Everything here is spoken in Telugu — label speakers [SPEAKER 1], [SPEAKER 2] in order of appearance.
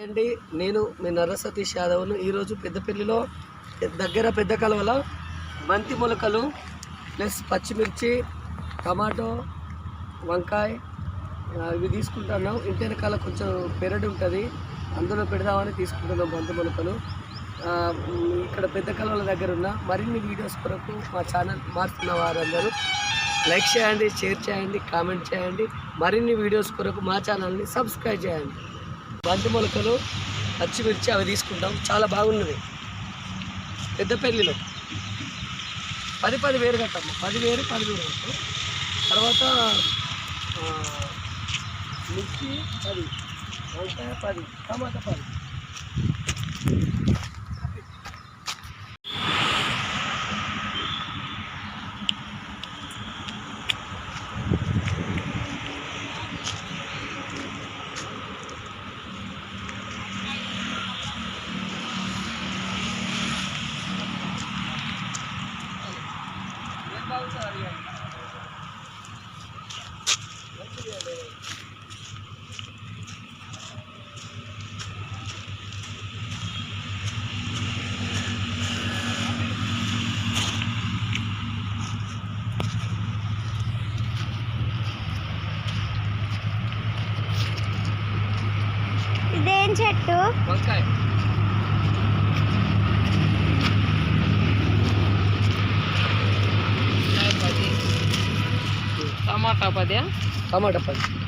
[SPEAKER 1] అండి, నేను మీ నర్ర సతీష్ యాదవ్ను. ఈరోజు పెద్దపల్లిలో దగ్గర పెద్ద కలవలో బంతి మొలకలు ప్లస్ పచ్చిమిర్చి, టమాటో, వంకాయ ఇవి తీసుకుంటున్నాం. ఇంటి వెనకాల కొంచెం పెరడు ఉంటుంది, అందులో పెడదామని తీసుకుంటున్నాం బంతి మొలకలు. ఇక్కడ పెద్ద కలవల దగ్గర ఉన్న మరిన్ని వీడియోస్ కొరకు మా ఛానల్ మారుతున్న వారందరూ లైక్ చేయండి, షేర్ చేయండి, కామెంట్ చేయండి. మరిన్ని వీడియోస్ కొరకు మా ఛానల్ని సబ్స్క్రైబ్ చేయండి. బంతి మొలకలు, పచ్చిమిర్చి అవి తీసుకుంటాం. చాలా బాగున్నది. పెద్దపల్లిలో 10 వేరు కట్టాము. 10 వేరు కట్టాం. తర్వాత మిర్చి 10, వంకాయ 10, టమాటా 10.
[SPEAKER 2] ఇదేం చెట్టు?
[SPEAKER 1] వంకాయ.
[SPEAKER 3] టమాటా 10.
[SPEAKER 1] టమాటా 10.